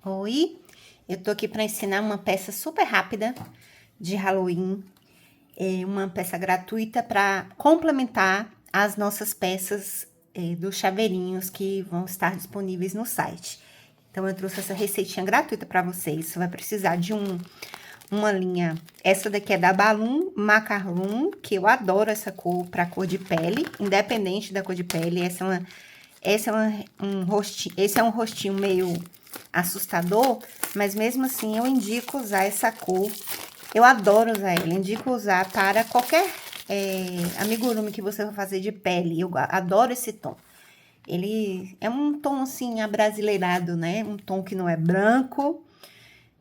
Oi, eu tô aqui para ensinar uma peça super rápida de Halloween, uma peça gratuita para complementar as nossas peças dos chaveirinhos que vão estar disponíveis no site. Então eu trouxe essa receitinha gratuita para vocês. Você vai precisar de uma linha, essa daqui é da Balloon Macaroon, que eu adoro essa cor para cor de pele, independente da cor de pele. Esse é um rostinho meio assustador, mas mesmo assim eu indico usar essa cor. Eu adoro usar ela, indico usar para qualquer amigurumi que você vai fazer de pele. Eu adoro esse tom. Ele é um tom assim abrasileirado, né? Um tom que não é branco,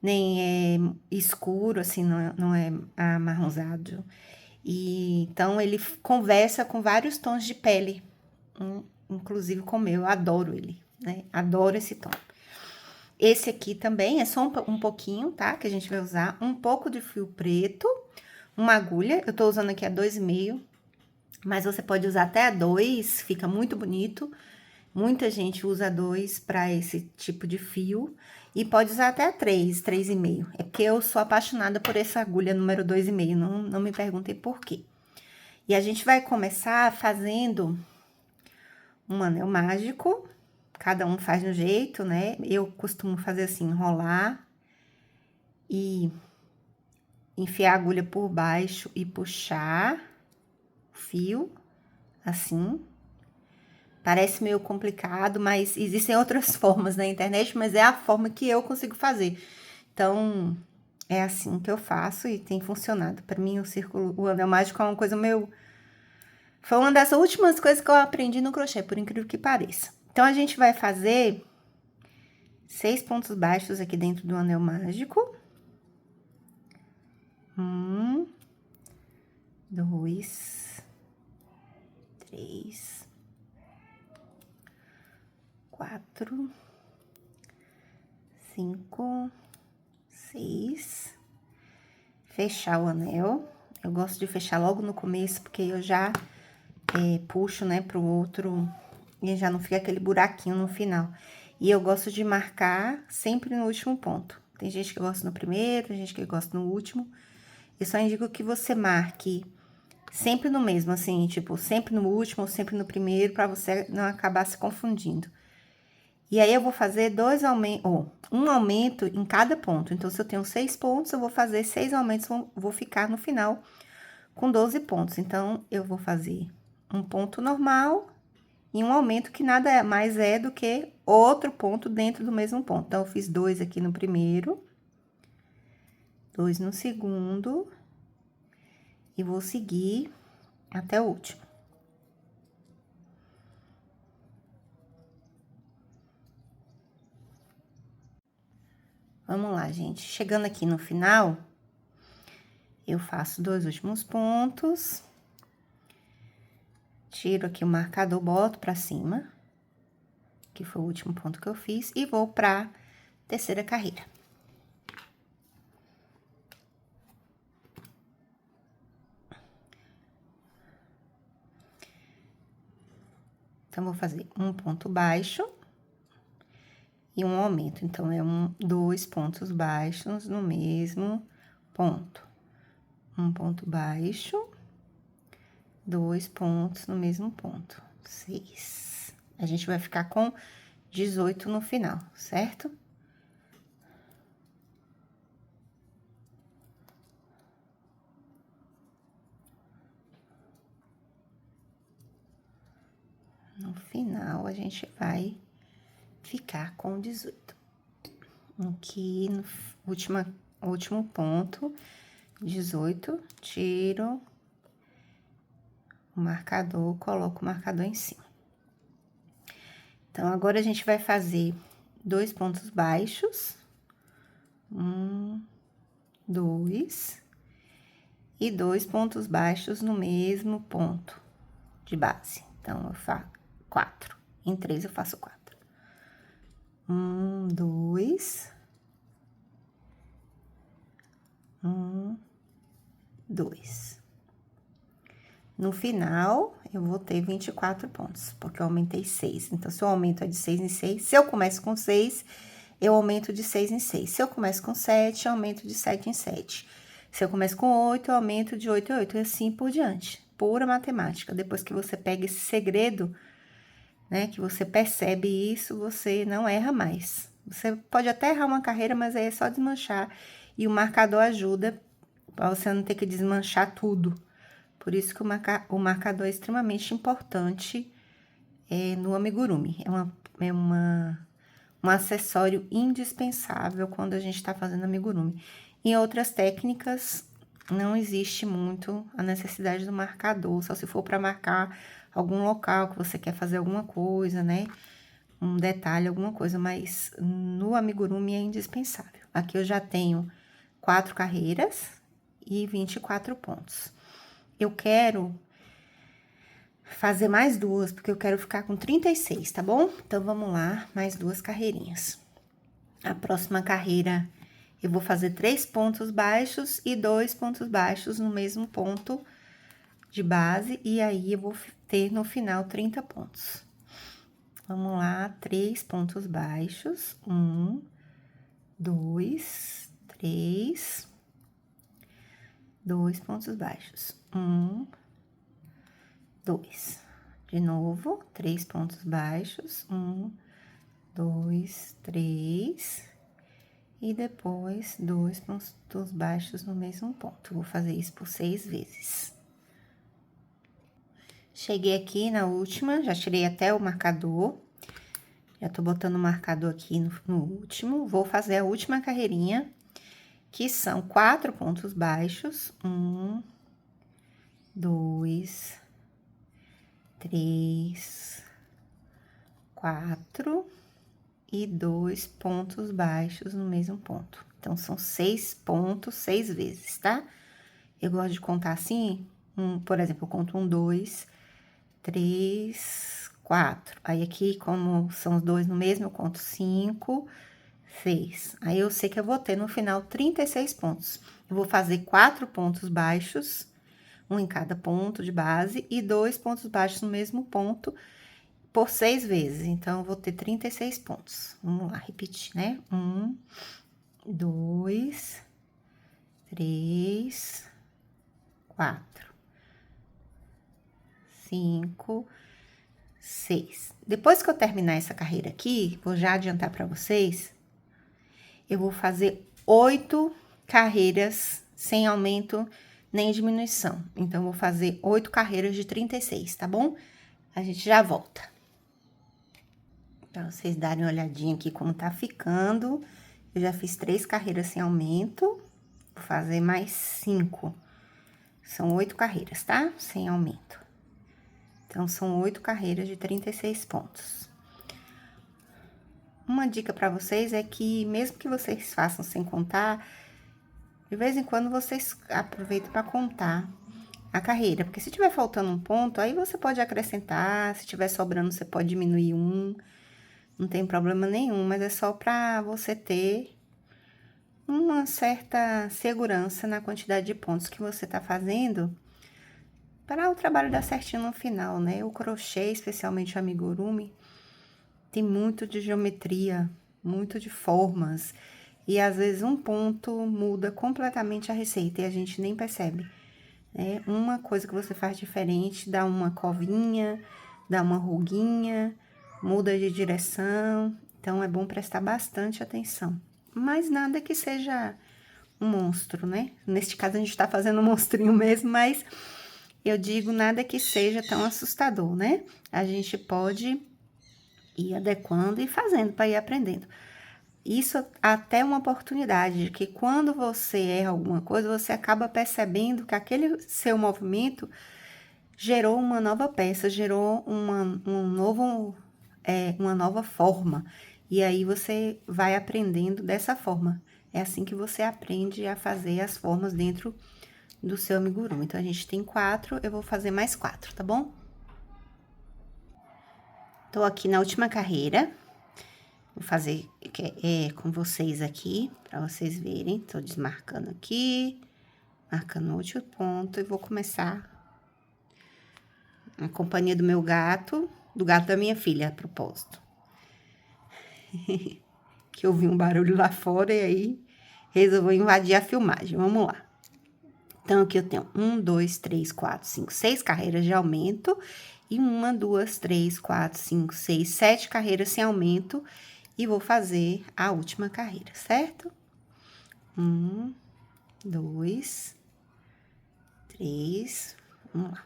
nem é escuro, assim, não é amarronzado. E então ele conversa com vários tons de pele, inclusive com o meu. Eu adoro ele, né? Adoro esse tom. Esse aqui também é só um pouquinho, tá? Que a gente vai usar um pouco de fio preto, uma agulha. Eu tô usando aqui a 2,5, mas você pode usar até a 2, fica muito bonito. Muita gente usa 2 para esse tipo de fio. E pode usar até a 3, 3,5. É porque eu sou apaixonada por essa agulha número 2,5, não me perguntem por quê. E a gente vai começar fazendo um anel mágico. Cada um faz de um jeito, né? Eu costumo fazer assim, enrolar e enfiar a agulha por baixo e puxar o fio, assim. Parece meio complicado, mas existem outras formas na internet, mas é a forma que eu consigo fazer. Então, é assim que eu faço e tem funcionado. Para mim, o anel mágico é uma coisa meu. Foi uma das últimas coisas que eu aprendi no crochê, por incrível que pareça. Então, a gente vai fazer 6 pontos baixos aqui dentro do anel mágico. 1, 2, 3, 4, 5, 6. Fechar o anel. Eu gosto de fechar logo no começo, porque eu já puxo, né, pro outro e já não fica aquele buraquinho no final. E eu gosto de marcar sempre no último ponto. Tem gente que gosta no primeiro, tem gente que gosta no último. Eu só indico que você marque sempre no mesmo, assim, tipo, sempre no último ou sempre no primeiro, pra você não acabar se confundindo. E aí, eu vou fazer um aumento em cada ponto. Então, se eu tenho 6 pontos, eu vou fazer 6 aumentos, vou ficar no final com 12 pontos. Então, eu vou fazer um ponto normal e um aumento que nada mais é do que outro ponto dentro do mesmo ponto. Então, eu fiz 2 aqui no primeiro, 2 no segundo, e vou seguir até o último. Vamos lá, gente. Chegando aqui no final, eu faço 2 últimos pontos. Tiro aqui o marcador, boto pra cima, que foi o último ponto que eu fiz, e vou pra terceira carreira. Então, vou fazer um ponto baixo e um aumento. Então, é 2 pontos baixos no mesmo ponto. Um ponto baixo, 2 pontos no mesmo ponto. 6. A gente vai ficar com 18 no final, certo? No final, a gente vai ficar com 18. Aqui no último ponto, 18, tiro o marcador, coloco o marcador em cima. Então, agora a gente vai fazer 2 pontos baixos. 1, 2. E 2 pontos baixos no mesmo ponto de base. Então, eu faço 4. Em 3, eu faço 4. 1, 2. 1, 2. No final, eu vou ter 24 pontos, porque eu aumentei 6. Então, se o aumento é de 6 em 6, se eu começo com 6, eu aumento de 6 em 6. Se eu começo com 7, eu aumento de 7 em 7. Se eu começo com 8, eu aumento de 8 em 8, e assim por diante. Pura matemática. Depois que você pega esse segredo, né, que você percebe isso, você não erra mais. Você pode até errar uma carreira, mas aí é só desmanchar. E o marcador ajuda para você não ter que desmanchar tudo. Por isso que o marcador é extremamente importante no amigurumi. É um acessório indispensável quando a gente está fazendo amigurumi. Em outras técnicas, não existe muito a necessidade do marcador, só se for para marcar algum local que você quer fazer alguma coisa, né? Um detalhe, alguma coisa, mas no amigurumi é indispensável. Aqui eu já tenho 4 carreiras e 24 pontos. Eu quero fazer mais 2, porque eu quero ficar com 36, tá bom? Então, vamos lá, mais 2 carreirinhas. A próxima carreira, eu vou fazer 3 pontos baixos e 2 pontos baixos no mesmo ponto de base, e aí eu vou ter no final 30 pontos. Vamos lá, 3 pontos baixos, 1, 2, 3, 2 pontos baixos, 1, 2. De novo, 3 pontos baixos, 1, 2, 3. E depois, 2 pontos baixos no mesmo ponto. Vou fazer isso por 6 vezes. Cheguei aqui na última, já tirei até o marcador. Já tô botando o marcador aqui no último. Vou fazer a última carreirinha, que são 4 pontos baixos. 1, 2, 3, 4 e 2 pontos baixos no mesmo ponto. Então, são 6 pontos, 6 vezes, tá? Eu gosto de contar assim, por exemplo, eu conto 1, 2, 3, 4. Aí, aqui, como são os 2 no mesmo, eu conto 5, 6. Aí, eu sei que eu vou ter no final 36 pontos. Eu vou fazer 4 pontos baixos, um em cada ponto de base, e 2 pontos baixos no mesmo ponto, por 6 vezes. Então, eu vou ter 36 pontos. Vamos lá, repetir, né? 1, 2, 3, 4, 5, 6. Depois que eu terminar essa carreira aqui, vou já adiantar para vocês, eu vou fazer 8 carreiras sem aumento nem diminuição. Então, vou fazer 8 carreiras de 36, tá bom? A gente já volta. Pra vocês darem uma olhadinha aqui como tá ficando. Eu já fiz 3 carreiras sem aumento. Vou fazer mais 5. São 8 carreiras, tá? Sem aumento. Então, são 8 carreiras de 36 pontos. Uma dica pra vocês é que, mesmo que vocês façam sem contar, de vez em quando vocês aproveitem pra contar a carreira. Porque se tiver faltando um ponto, aí você pode acrescentar. Se tiver sobrando, você pode diminuir um. Não tem problema nenhum, mas é só pra você ter uma certa segurança na quantidade de pontos que você tá fazendo, para o trabalho dar certinho no final, né? O crochê, especialmente o amigurumi, tem muito de geometria, muito de formas, e às vezes um ponto muda completamente a receita e a gente nem percebe, né? Uma coisa que você faz diferente dá uma covinha, dá uma ruguinha, muda de direção, então é bom prestar bastante atenção. Mas nada que seja um monstro, né? Neste caso, a gente tá fazendo um monstrinho mesmo, mas eu digo nada que seja tão assustador, né? A gente pode ir adequando e fazendo para ir aprendendo. Isso até é uma oportunidade de que quando você erra alguma coisa, você acaba percebendo que aquele seu movimento gerou uma nova peça, gerou uma nova forma. E aí, você vai aprendendo dessa forma. É assim que você aprende a fazer as formas dentro do seu amigurumi. Então, a gente tem 4, eu vou fazer mais 4, tá bom? Tô aqui na última carreira. Vou fazer com vocês aqui, pra vocês verem. Tô desmarcando aqui, marcando o último ponto e vou começar na companhia do gato da minha filha, a propósito. que eu vi um barulho lá fora e aí resolveu invadir a filmagem. Vamos lá. Então, aqui eu tenho 1, 2, 3, 4, 5, 6 carreiras de aumento. E 1, 2, 3, 4, 5, 6, 7 carreiras sem aumento. E vou fazer a última carreira, certo? 1, 2, 3, vamos lá.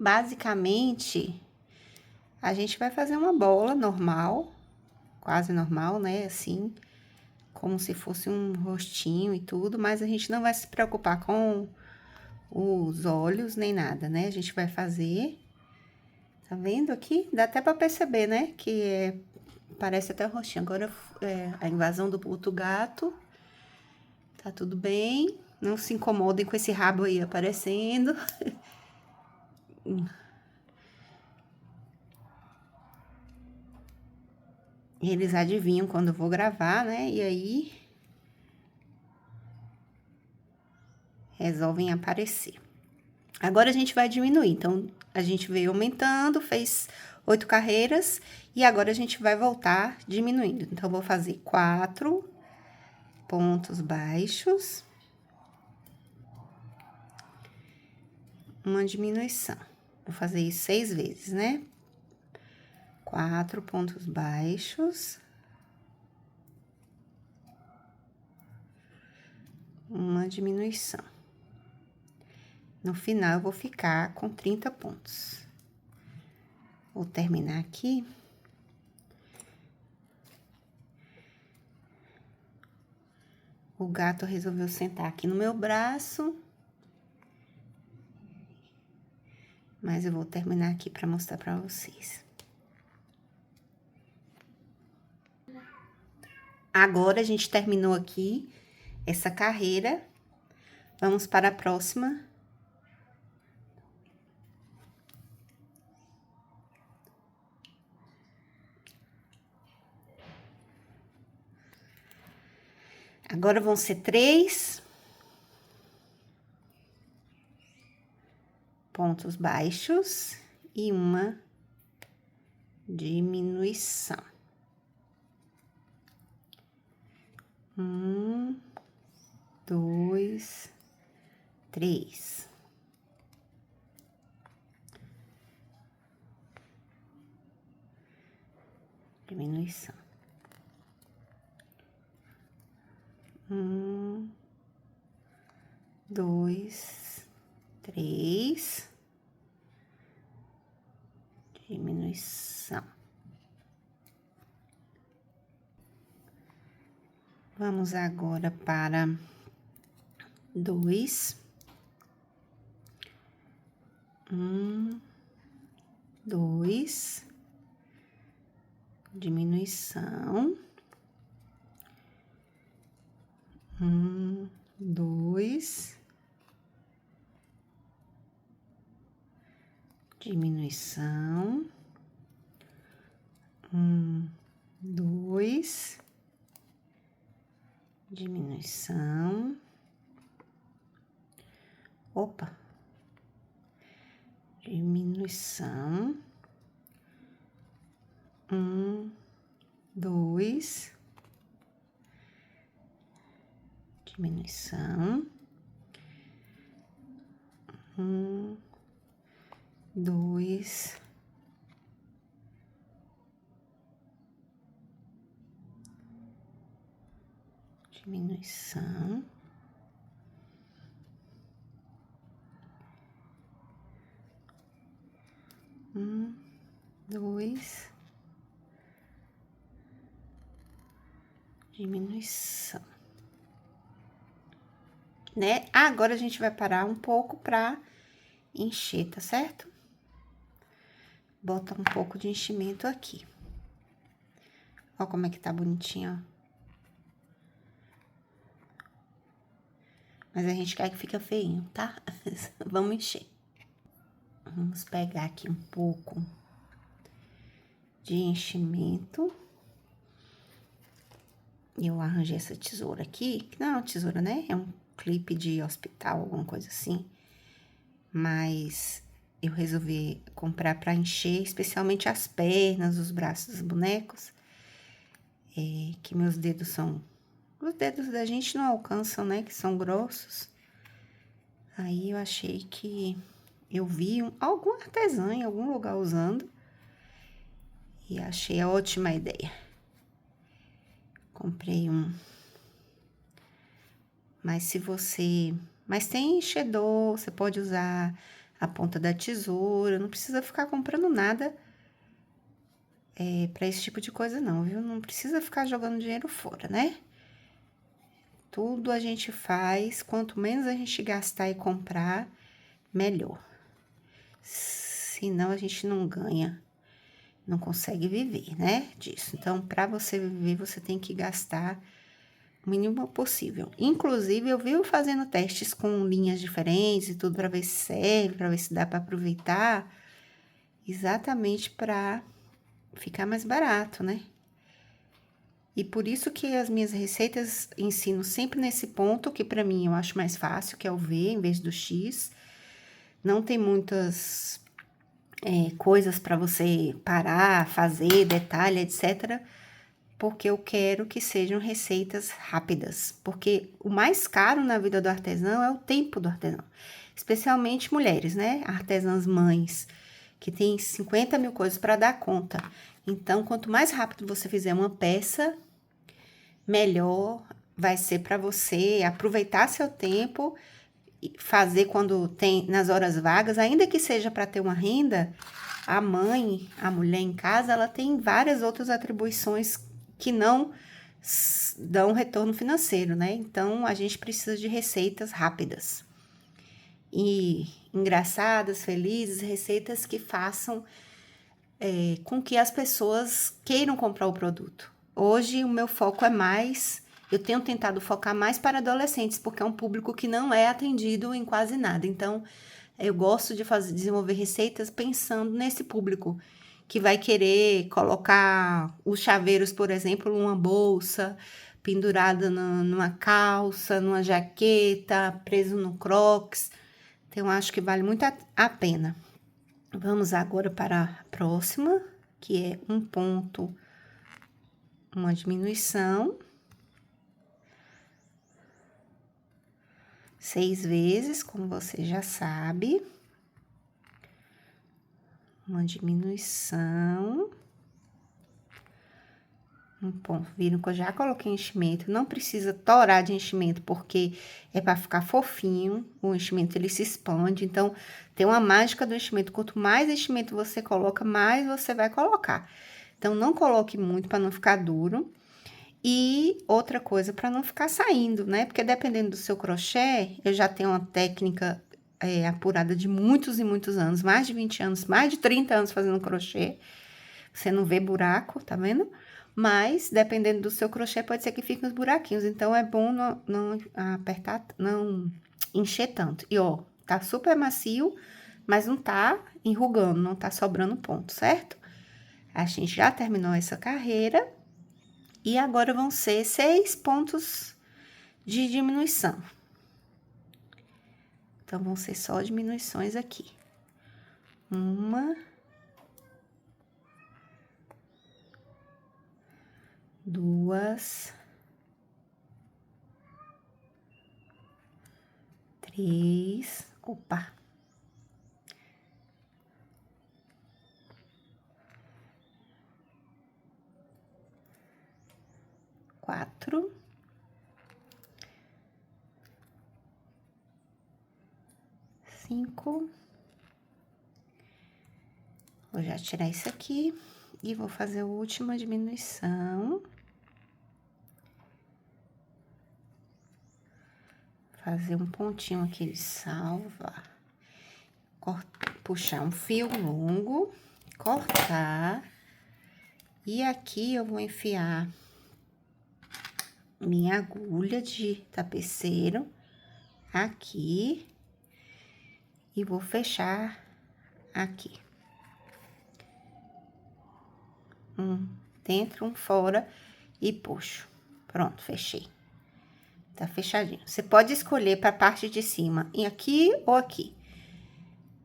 Basicamente, a gente vai fazer uma bola normal, quase normal, né? Assim, como se fosse um rostinho e tudo, mas a gente não vai se preocupar com os olhos nem nada, né? A gente vai fazer, tá vendo aqui? Dá até pra perceber, né? Que parece até um rostinho. Agora, a invasão do outro gato, tá tudo bem. Não se incomodem com esse rabo aí aparecendo. Eles adivinham quando eu vou gravar, né? E aí resolvem aparecer. Agora a gente vai diminuir. Então, a gente veio aumentando, fez 8 carreiras e agora a gente vai voltar diminuindo. Então, eu vou fazer 4 pontos baixos, uma diminuição. Vou fazer isso 6 vezes, né? 4 pontos baixos, uma diminuição. No final, eu vou ficar com 30 pontos. Vou terminar aqui. O gato resolveu sentar aqui no meu braço. Mas eu vou terminar aqui para mostrar para vocês. Agora, a gente terminou aqui essa carreira. Vamos para a próxima. Agora, vão ser 3 pontos baixos e uma diminuição. 1, 2, 3. Diminuição. 1, 2, 3. Diminuição. Vamos agora para 2. 1, 2. Diminuição. 1, 2. Diminuição. 1, 2. Diminuição. Opa. Diminuição. 1, 2. Diminuição. 1, 2. Diminuição. 1, 2. Diminuição. Né? Agora, a gente vai parar um pouco pra encher, tá certo? Bota um pouco de enchimento aqui. Ó como é que tá bonitinho, ó. Mas a gente quer que fique feinho, tá? Vamos encher. Vamos pegar aqui um pouco de enchimento. Eu arranjei essa tesoura aqui, que não é uma tesoura, né? É um clipe de hospital, alguma coisa assim. Mas eu resolvi comprar para encher, especialmente as pernas, os braços dos bonecos. Que meus dedos são... Os dedos da gente não alcançam, né? Que são grossos. Aí eu achei que... Eu vi algum artesã em algum lugar usando. E achei a ótima ideia. Comprei um. Mas se você... Mas tem enchedor, você pode usar a ponta da tesoura. Não precisa ficar comprando nada para esse tipo de coisa não, viu? Não precisa ficar jogando dinheiro fora, né? Tudo a gente faz, quanto menos a gente gastar e comprar, melhor. Senão a gente não ganha, não consegue viver, né, disso. Então, para você viver, você tem que gastar o mínimo possível. Inclusive, eu vivo fazendo testes com linhas diferentes e tudo para ver se serve, para ver se dá para aproveitar, exatamente para ficar mais barato, né? E por isso que as minhas receitas ensino sempre nesse ponto, que para mim eu acho mais fácil, que é o V em vez do X. Não tem muitas coisas para você parar, fazer, detalhe, etc. Porque eu quero que sejam receitas rápidas. Porque o mais caro na vida do artesão é o tempo do artesão. Especialmente mulheres, né? Artesãs mães, que tem 50 mil coisas para dar conta. Então, quanto mais rápido você fizer uma peça, melhor vai ser para você aproveitar seu tempo e fazer quando tem nas horas vagas, ainda que seja para ter uma renda. A mãe, a mulher em casa, ela tem várias outras atribuições que não dão retorno financeiro, né? Então, a gente precisa de receitas rápidas e engraçadas, felizes, receitas que façam com que as pessoas queiram comprar o produto. Hoje, o meu foco é mais... Eu tenho tentado focar mais para adolescentes, porque é um público que não é atendido em quase nada. Então, eu gosto de desenvolver receitas pensando nesse público, que vai querer colocar os chaveiros, por exemplo, numa bolsa, pendurada numa calça, numa jaqueta, preso no crocs. Então, eu acho que vale muito a pena. Vamos agora para a próxima, que é um ponto, uma diminuição. 6 vezes, como você já sabe. Uma diminuição. Um ponto. Viram que eu já coloquei enchimento. Não precisa torar de enchimento, porque é para ficar fofinho. O enchimento, ele se expande. Então, tem uma mágica do enchimento. Quanto mais enchimento você coloca, mais você vai colocar. Então, não coloque muito para não ficar duro. E outra coisa, para não ficar saindo, né? Porque dependendo do seu crochê, eu já tenho uma técnica apurada de muitos e muitos anos, mais de 20 anos, mais de 30 anos fazendo crochê. Você não vê buraco, tá vendo? Mas, dependendo do seu crochê, pode ser que fique uns buraquinhos. Então, é bom não apertar, não encher tanto. E, ó, tá super macio, mas não tá enrugando, não tá sobrando ponto, certo? A gente já terminou essa carreira. E agora vão ser 6 pontos de diminuição. Então, vão ser só diminuições aqui. 1, 2, 3, opa. 4, 5. Vou já tirar isso aqui e vou fazer a última diminuição. Fazer um pontinho aqui de salva. Puxar um fio longo, cortar. E aqui eu vou enfiar minha agulha de tapeceiro aqui e vou fechar aqui. Um dentro, um fora e puxo. Pronto, fechei. Tá fechadinho. Você pode escolher para a parte de cima, em aqui ou aqui.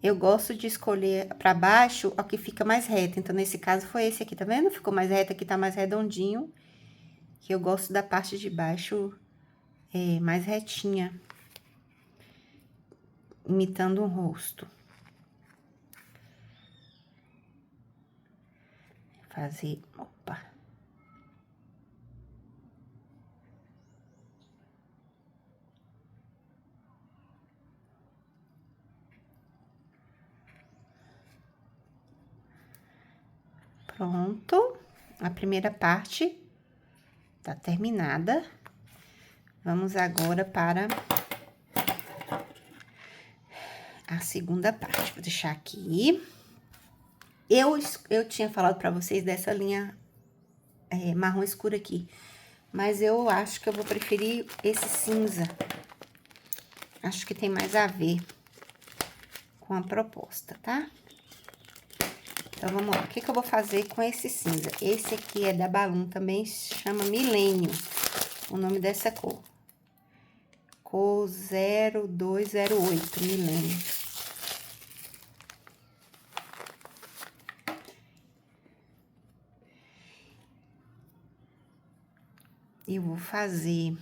Eu gosto de escolher para baixo o que fica mais reto. Então, nesse caso, foi esse aqui, tá vendo? Ficou mais reto, aqui tá mais redondinho. Que eu gosto da parte de baixo mais retinha. Imitando um rosto. Fazer... Opa! Pronto. A primeira parte tá terminada. Vamos agora para a segunda parte. Vou deixar aqui. Eu tinha falado pra vocês dessa linha marrom escuro aqui. Mas eu acho que eu vou preferir esse cinza. Acho que tem mais a ver com a proposta, tá? Então, vamos lá. O que que eu vou fazer com esse cinza? Esse aqui é da Balloon, também chama Milênio, o nome dessa cor. Cor 0208, Milênio. E vou fazer...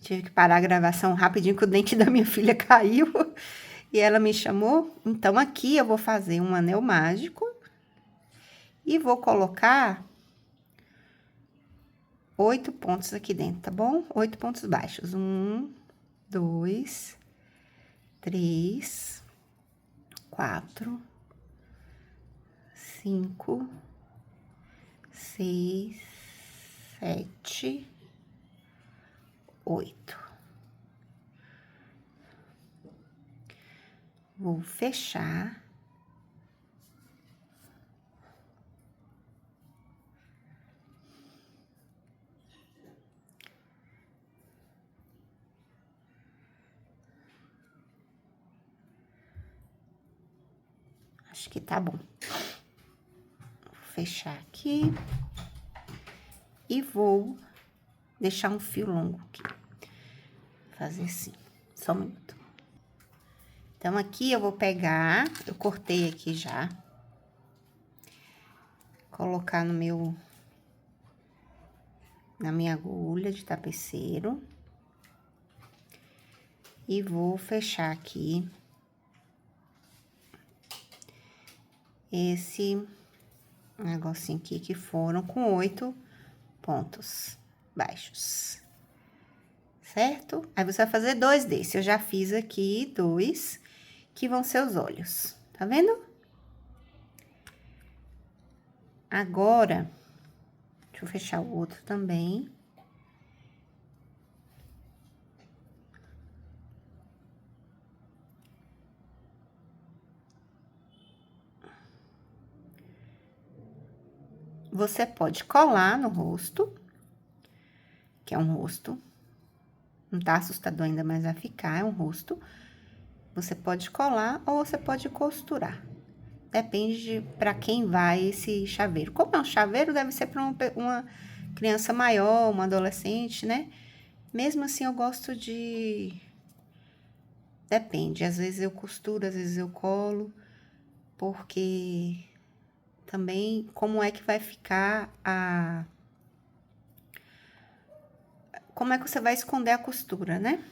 Tive que parar a gravação rapidinho, que o dente da minha filha caiu. E ela me chamou. Então, aqui eu vou fazer um anel mágico. E vou colocar 8 pontos aqui dentro, tá bom? 8 pontos baixos. 1, 2, 3, 4, 5, 6, 7, 8. Vou fechar. Acho que tá bom. Vou fechar aqui. E vou deixar um fio longo aqui. Fazer assim, só um minuto. Então, aqui eu vou pegar, eu cortei aqui já. Colocar no meu... na minha agulha de tapeceiro. E vou fechar aqui. Esse negocinho aqui que foram com 8 pontos baixos. Certo? Aí, você vai fazer 2 desses. Eu já fiz aqui 2, que vão ser os olhos. Tá vendo? Agora, deixa eu fechar o outro também. Você pode colar no rosto, que é um rosto. Não tá assustador ainda, mas vai ficar, é um rosto. Você pode colar ou você pode costurar. Depende de pra quem vai esse chaveiro. Como é um chaveiro, deve ser pra uma criança maior, uma adolescente, né? Mesmo assim, eu gosto de... Depende, às vezes eu costuro, às vezes eu colo, porque também como é que vai ficar a... Como é que você vai esconder a costura, né?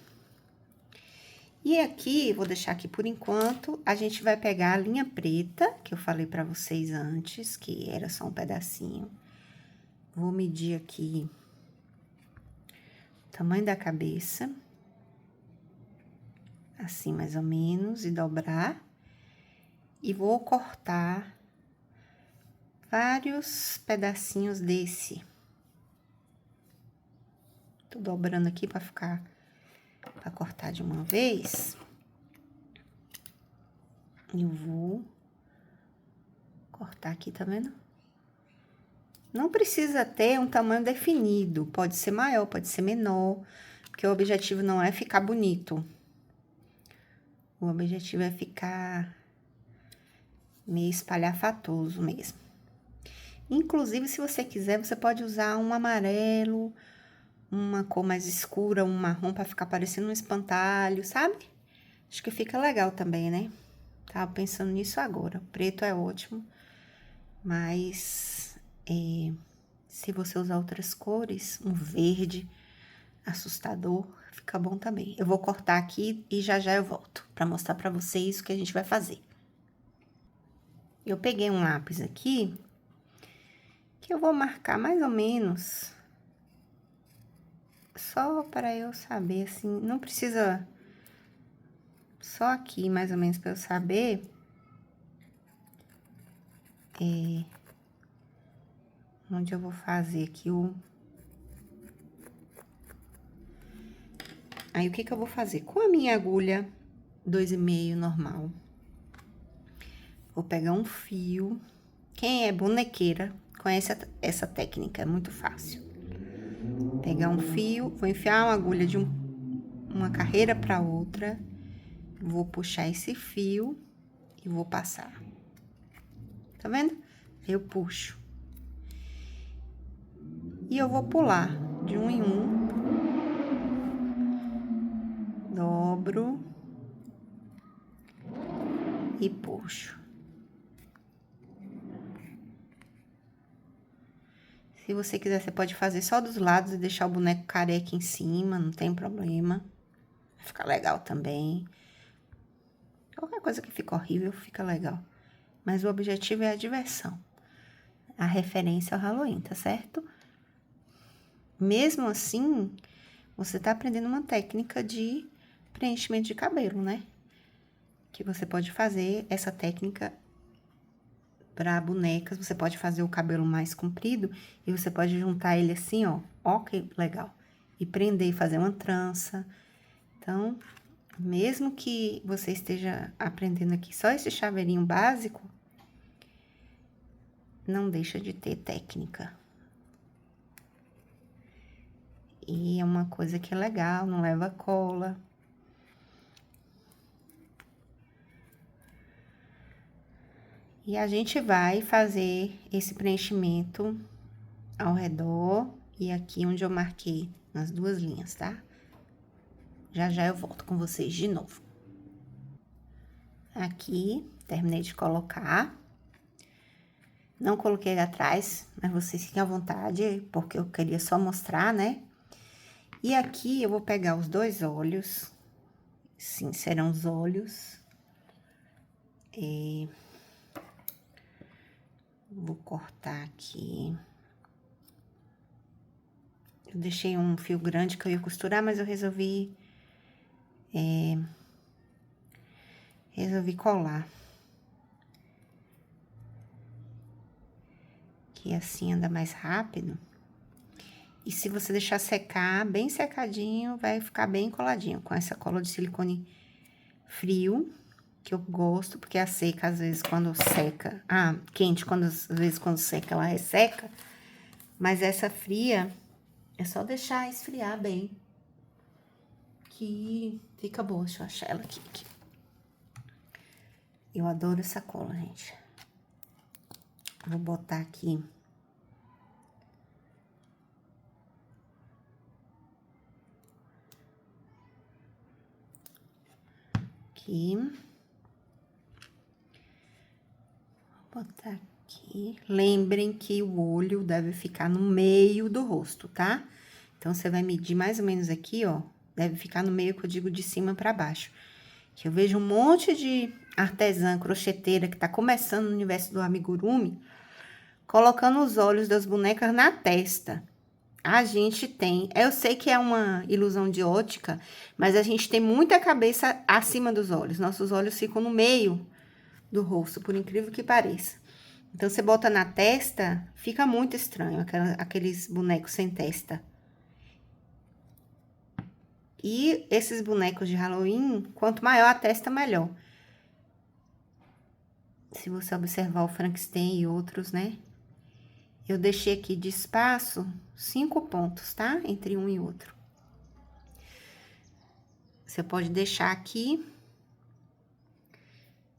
E aqui, vou deixar aqui por enquanto, a gente vai pegar a linha preta, que eu falei pra vocês antes, que era só um pedacinho. Vou medir aqui o tamanho da cabeça. Assim, mais ou menos, e dobrar. E vou cortar vários pedacinhos desse. Tô dobrando aqui pra ficar... Pra cortar de uma vez. Eu vou cortar aqui, tá vendo? Não precisa ter um tamanho definido. Pode ser maior, pode ser menor. Porque o objetivo não é ficar bonito. O objetivo é ficar meio espalhafatoso mesmo. Inclusive, se você quiser, você pode usar um amarelo, uma cor mais escura, um marrom para ficar parecendo um espantalho, sabe? Acho que fica legal também, né? Tava pensando nisso agora. O preto é ótimo, mas se você usar outras cores, um verde assustador, fica bom também. Eu vou cortar aqui e já eu volto para mostrar para vocês o que a gente vai fazer. Eu peguei um lápis aqui, que eu vou marcar mais ou menos, só para eu saber, assim, não precisa, só aqui mais ou menos para eu saber, onde eu vou fazer aqui Aí, o que que eu vou fazer? Com a minha agulha 2,5 normal, vou pegar um fio. Quem é bonequeira conhece essa técnica, é muito fácil. Pegar um fio, vou enfiar uma agulha de uma carreira para outra, vou puxar esse fio e vou passar. Tá vendo? Eu puxo. E eu vou pular de um em um. Dobro. E puxo. Se você quiser, você pode fazer só dos lados e deixar o boneco careca em cima, não tem problema. Vai ficar legal também. Qualquer coisa que fica horrível, fica legal. Mas o objetivo é a diversão. A referência ao Halloween, tá certo? Mesmo assim, você tá aprendendo uma técnica de preenchimento de cabelo, né? Que você pode fazer essa técnica para bonecas. Você pode fazer o cabelo mais comprido e você pode juntar ele assim, ó. Ó que legal. E prender e fazer uma trança. Então, mesmo que você esteja aprendendo aqui só esse chaveirinho básico, não deixa de ter técnica. E é uma coisa que é legal, não leva cola. E a gente vai fazer esse preenchimento ao redor e aqui onde eu marquei nas duas linhas, tá? Já eu volto com vocês de novo. Aqui, terminei de colocar. Não coloquei atrás, mas vocês fiquem à vontade, porque eu queria só mostrar, né? E aqui eu vou pegar os dois olhos, sim, serão os olhos. Vou cortar aqui. Eu deixei um fio grande que eu ia costurar, mas eu resolvi colar. Que assim anda mais rápido. E se você deixar secar, bem secadinho, vai ficar bem coladinho. Com essa cola de silicone frio, que eu gosto, porque a seca, às vezes, quando seca... quente, às vezes, quando seca, ela resseca. Mas essa fria, é só deixar esfriar bem. Que fica boa. Deixa eu achar ela aqui. Eu adoro essa cola, gente. Vou botar aqui. Aqui. Vou botar aqui. Lembrem que o olho deve ficar no meio do rosto, tá? Então, você vai medir mais ou menos aqui, ó. Deve ficar no meio, que eu digo de cima pra baixo. Que eu vejo um monte de artesã, crocheteira, que tá começando no universo do amigurumi, colocando os olhos das bonecas na testa. A gente tem, eu sei que é uma ilusão de ótica, mas a gente tem muita cabeça acima dos olhos. Nossos olhos ficam no meio do rosto, por incrível que pareça. Então, você bota na testa, fica muito estranho, aqueles bonecos sem testa. E esses bonecos de Halloween, quanto maior a testa, melhor. Se você observar o Frankenstein e outros, né? Eu deixei aqui de espaço 5 pontos, tá? Entre um e outro. Você pode deixar aqui,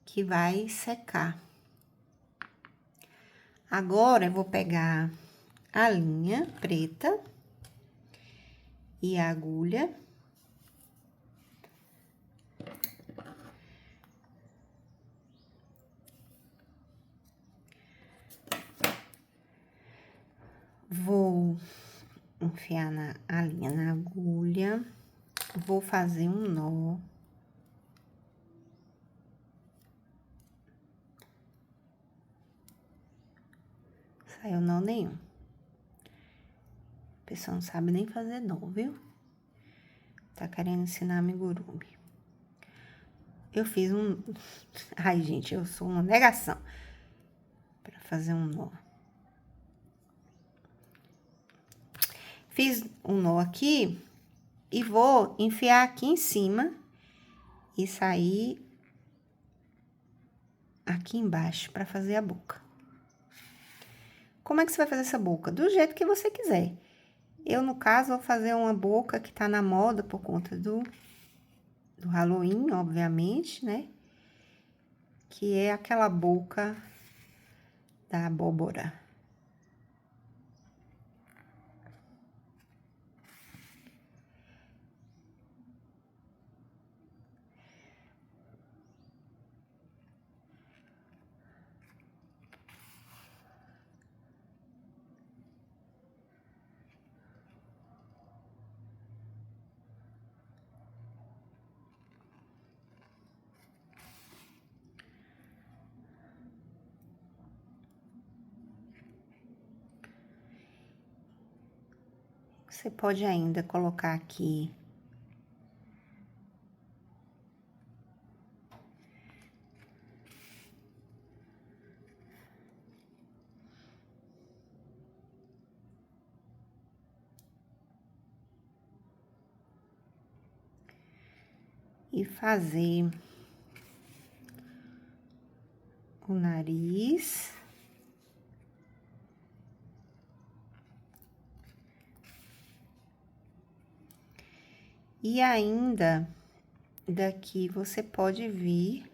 que vai secar. Agora, eu vou pegar a linha preta e a agulha. Vou enfiar a linha na agulha, vou fazer um nó. Saiu nó nenhum. A pessoa não sabe nem fazer nó, viu? Tá querendo ensinar amigurumi. Eu fiz um... Ai, gente, eu sou uma negação pra fazer um nó. Fiz um nó aqui e vou enfiar aqui em cima e sair aqui embaixo pra fazer a boca. Como é que você vai fazer essa boca? Do jeito que você quiser. Eu, no caso, vou fazer uma boca que tá na moda por conta do Halloween, obviamente, né? Que é aquela boca da abóbora. Você pode ainda colocar aqui e fazer o nariz. E ainda, daqui você pode vir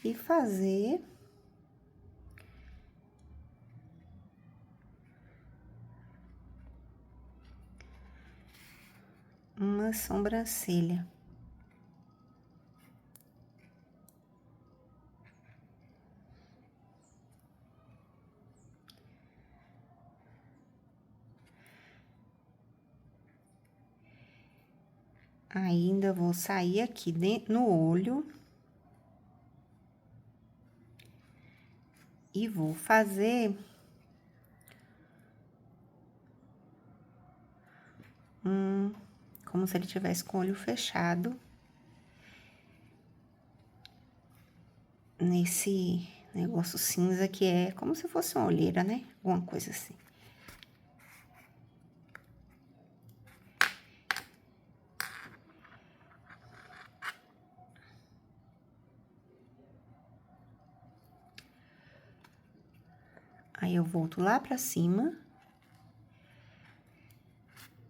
e fazer uma sobrancelha. Ainda vou sair aqui no olho. E vou fazer como se ele tivesse com o olho fechado. Nesse negócio cinza que é como se fosse uma olheira, né? Alguma coisa assim. Aí, eu volto lá pra cima.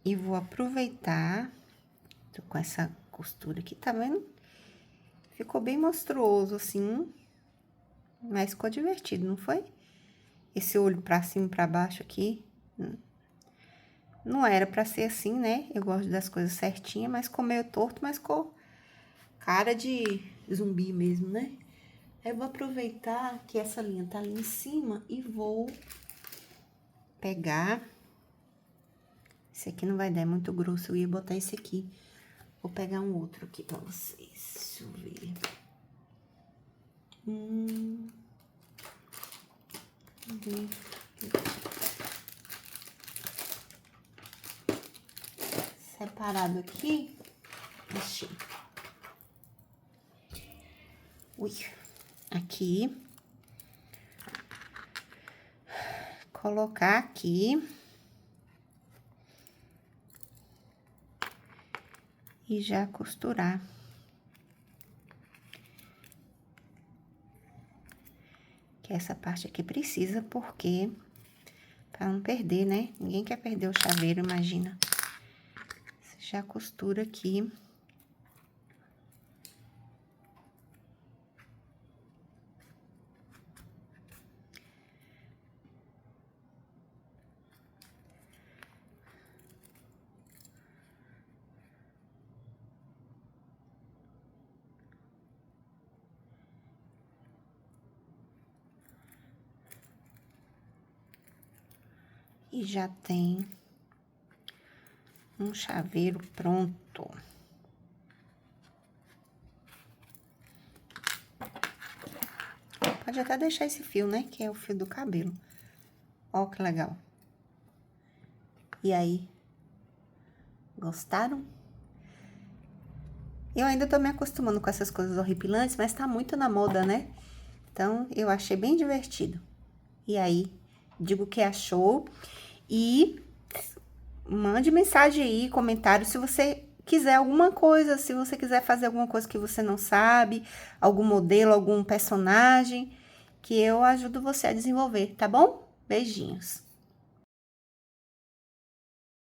E vou aproveitar. Tô com essa costura aqui, tá vendo? Ficou bem monstruoso, assim. Mas ficou divertido, não foi? Esse olho pra cima e pra baixo aqui. Não era pra ser assim, né? Eu gosto das coisas certinhas, mas ficou meio torto, mas ficou cara de zumbi mesmo, né? Aí, eu vou aproveitar que essa linha tá ali em cima e vou pegar. Esse aqui não vai dar, é muito grosso, eu ia botar esse aqui. Vou pegar um outro aqui pra vocês, deixa eu ver. Separado aqui, achei. Ui, aqui. Colocar aqui. E já costurar. Que essa parte aqui precisa, porque... Pra não perder, né? Ninguém quer perder o chaveiro, imagina. Você já costura aqui. E já tem um chaveiro pronto. Pode até deixar esse fio, né? Que é o fio do cabelo. Ó, que legal. E aí? Gostaram? Eu ainda tô me acostumando com essas coisas horripilantes, mas tá muito na moda, né? Então, eu achei bem divertido. E aí, diga o que achou e mande mensagem aí, comentário, se você quiser alguma coisa, se você quiser fazer alguma coisa que você não sabe, algum modelo, algum personagem, que eu ajudo você a desenvolver, tá bom? Beijinhos.